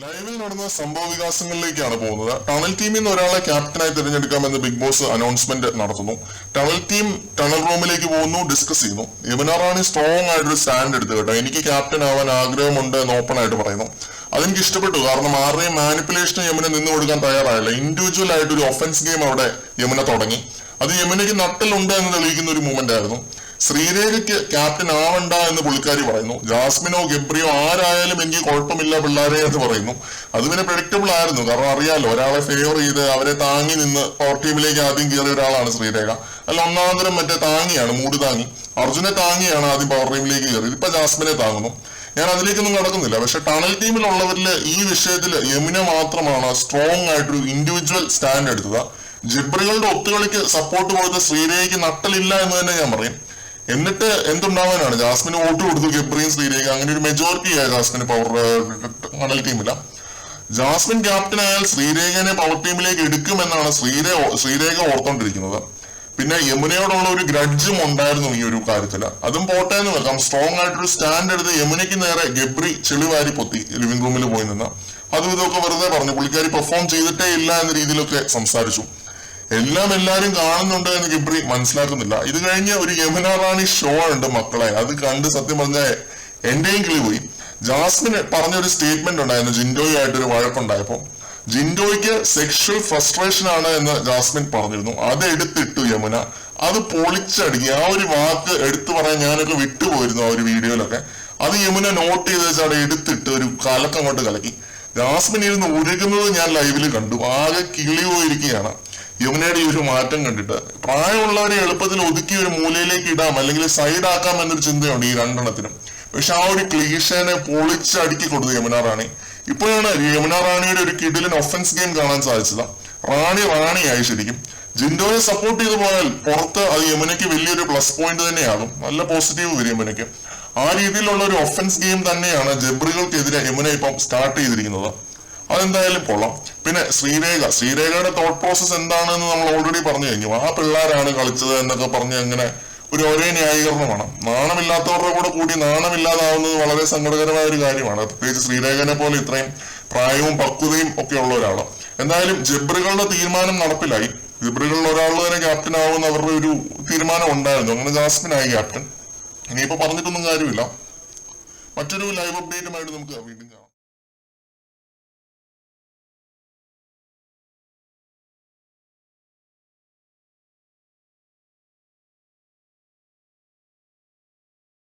ലൈവിൽ നടന്ന സംഭവ വികാസങ്ങളിലേക്കാണ് പോകുന്നത്. ടണൽ ടീമിൽ നിന്ന് ഒരാളെ ക്യാപ്റ്റനായി തിരഞ്ഞെടുക്കാമെന്ന് ബിഗ് ബോസ് അനൗൺസ്മെന്റ് നടത്തുന്നു. ടണൽ ടീം ടണൽ റൂമിലേക്ക് പോകുന്നു, ഡിസ്കസ് ചെയ്യുന്നു. യമുന റാണി സ്ട്രോങ് ആയിട്ടൊരു സ്റ്റാൻഡ് എടുത്തു കേട്ടോ. എനിക്ക് ക്യാപ്റ്റൻ ആവാൻ ആഗ്രഹമുണ്ട് എന്ന് ഓപ്പൺ ആയിട്ട് പറയുന്നു. അതെനിക്ക് ഇഷ്ടപ്പെട്ടു. കാരണം ആരുടെയും മാനിപ്പുലേഷന് യമുന നിന്ന് കൊടുക്കാൻ തയ്യാറായില്ല. ഇൻഡിവിജ്വൽ ആയിട്ട് ഒരു ഒഫൻസ് ഗെയിം അവിടെ യമുന തുടങ്ങി. അത് യമുനയ്ക്ക് നട്ടലുണ്ട് എന്ന് തെളിയിക്കുന്ന ഒരു മൂവ്മെന്റ് ആയിരുന്നു. ശ്രീരേഖയ്ക്ക് ക്യാപ്റ്റൻ ആവണ്ട എന്ന് പുള്ളിക്കാരി പറയുന്നു. ജാസ്മിനോ ഗബ്രിയോ ആരായാലും എനിക്ക് കുഴപ്പമില്ല പിള്ളേരെ എന്ന് പറയുന്നു. അത് പിന്നെ പ്രഡിക്റ്റബിൾ ആയിരുന്നു. കാരണം അറിയാലോ, ഒരാളെ ഫേവർ ചെയ്ത് അവരെ താങ്ങി നിന്ന് പവർ ടീമിലേക്ക് ആദ്യം കയറിയ ഒരാളാണ് ശ്രീരേഖ. അല്ല, ഒന്നാന്തരം മറ്റേ താങ്ങിയാണ്, മൂട് താങ്ങി. അർജുനെ താങ്ങിയാണ് ആദ്യം പവർ ടീമിലേക്ക് കയറിയത്. ഇപ്പൊ ജാസ്മിനെ താങ്ങുന്നു. ഞാൻ അതിലേക്കൊന്നും കടക്കുന്നില്ല. പക്ഷെ ടണൽ ടീമിലുള്ളവരിൽ ഈ വിഷയത്തിൽ യമുന മാത്രമാണ് സ്ട്രോങ് ആയിട്ടൊരു ഇൻഡിവിജ്വൽ സ്റ്റാൻഡ് എടുത്തത്. ജബ്രികളുടെ ഒത്തുകളിക്ക് സപ്പോർട്ട് കൊടുത്ത ശ്രീരേഖയ്ക്ക് നട്ടലില്ല എന്ന് തന്നെ ഞാൻ പറയും. എന്നിട്ട് എന്തുണ്ടാവാനാണ്? ജാസ്മിന് വോട്ട് കൊടുത്തു ഗബ്രിയും ശ്രീരേഖ. അങ്ങനെ ഒരു മെജോറിറ്റി ആയ ജാസ്മിന് പവർ ടണൽ ടീമില്ല. ജാസ്മിൻ ക്യാപ്റ്റൻ ആയാൽ ശ്രീരേഖനെ പവർ ടീമിലേക്ക് എടുക്കുമെന്നാണ് ശ്രീരേഖ ഓർത്തോണ്ടിരിക്കുന്നത്. പിന്നെ യമുനയോടുള്ള ഒരു ഗ്രഡ്ജും ഉണ്ടായിരുന്നു ഈ ഒരു കാര്യത്തിൽ. അതും പോട്ടേന്ന് വെക്കാം. സ്ട്രോങ് ആയിട്ടൊരു സ്റ്റാൻഡ് എടുത്ത് യമുനയ്ക്ക് നേരെ ഗബ്രി ചെളിവാരി പൊത്തി ലിവിംഗ് റൂമിൽ പോയി നിന്ന്. അതും ഇതൊക്കെ വെറുതെ പറഞ്ഞു. പുള്ളിക്കാരി പെർഫോം ചെയ്തിട്ടേ ഇല്ല എന്ന രീതിയിലൊക്കെ സംസാരിച്ചു. എല്ലാരും കാണുന്നുണ്ട് എന്ന് ഗബ്രി മനസ്സിലാക്കുന്നില്ല. ഇത് കഴിഞ്ഞ് ഒരു യമുന റാണി ഷോ ഉണ്ട് മക്കളെ. അത് കണ്ട് സത്യം പറഞ്ഞ എന്റെയും കിളി പോയി. ജാസ്മിന് പറഞ്ഞൊരു സ്റ്റേറ്റ്മെന്റ് ഉണ്ടായിരുന്നു ജിൻഡോയുമായിട്ടൊരു വഴക്കുണ്ടായപ്പോ. ജിൻഡോയ്ക്ക് സെക്ഷൽ ഫ്രസ്ട്രേഷൻ ആണ് എന്ന് ജാസ്മിൻ പറഞ്ഞിരുന്നു. അത് എടുത്തിട്ടു യമുന. അത് പൊളിച്ചടുക്കി. ആ ഒരു വാക്ക് എടുത്തു പറയാൻ ഞാനൊക്കെ വിട്ടുപോയിരുന്നു ആ ഒരു വീഡിയോയിലൊക്കെ. അത് യമുന നോട്ട് ചെയ്ത് വെച്ചാൽ അവിടെ എടുത്തിട്ട് ഒരു കലക്കം കൊണ്ട് കലക്കി. ജാസ്മിൻ ഇരുന്ന് ഉരുകുന്നത് ഞാൻ ലൈവിൽ കണ്ടു. ആകെ കിളി പോയിരിക്കുകയാണ് യമുനയുടെ ഈ ഒരു മാറ്റം കണ്ടിട്ട്. പ്രായമുള്ളവരെ എളുപ്പത്തിൽ ഒതുക്കി ഒരു മൂലയിലേക്ക് ഇടാം, അല്ലെങ്കിൽ സൈഡ് ആക്കാം എന്നൊരു ചിന്തയുണ്ട് ഈ രണ്ടെണ്ണത്തിനും. പക്ഷെ ആ ഒരു ക്ലീഷേനെ പൊളിച്ചടുക്കി കൊടുത്തു യമുന റാണി. ഇപ്പോഴാണ് യമുന റാണിയുടെ ഒരു കിടിലൻ ഒഫൻസ് ഗെയിം കാണാൻ സാധിച്ചത്. റാണിയായി ശരിക്കും. ജിൻഡോയെ സപ്പോർട്ട് ചെയ്ത് പോയാൽ പുറത്ത് അത് യമുനയ്ക്ക് വലിയൊരു പ്ലസ് പോയിന്റ് തന്നെയാകും. നല്ല പോസിറ്റീവ് വരും യമുനയ്ക്ക്. ആ രീതിയിലുള്ള ഒരു ഒഫൻസ് ഗെയിം തന്നെയാണ് ജബ്രികൾക്കെതിരെ യമുന ഇപ്പം സ്റ്റാർട്ട് ചെയ്തിരിക്കുന്നത്. അതെന്തായാലും കൊള്ളാം. പിന്നെ ശ്രീരേഖയുടെ തോട്ട് പ്രോസസ് എന്താണെന്ന് നമ്മൾ ഓൾറെഡി പറഞ്ഞു കഴിഞ്ഞു. ആ പിള്ളേരാണ് കളിച്ചത് എന്നൊക്കെ പറഞ്ഞ് അങ്ങനെ ഒരേ ന്യായീകരണമാണ്. നാണമില്ലാത്തവരുടെ കൂടി നാണമില്ലാതാവുന്നത് വളരെ സങ്കടകരമായ ഒരു കാര്യമാണ്. പ്രത്യേകിച്ച് ശ്രീരേഖനെ പോലെ ഇത്രയും പ്രായവും പക്വതയും ഒക്കെ ഉള്ള ഒരാള്. എന്തായാലും ജബ്രികളുടെ തീരുമാനം നടപ്പിലായി. ജബ്രികളിൽ ഒരാൾ തന്നെ ക്യാപ്റ്റൻ ആവുന്ന അവരുടെ ഒരു തീരുമാനം ഉണ്ടായിരുന്നു. അങ്ങനെ ജാസ്മിനായി ക്യാപ്റ്റൻ. ഇനിയിപ്പോ പറഞ്ഞിട്ടൊന്നും കാര്യമില്ല. മറ്റൊരു ലൈവ് അപ്ഡേറ്റുമായിട്ട് നമുക്ക് വീണ്ടും കാണാം.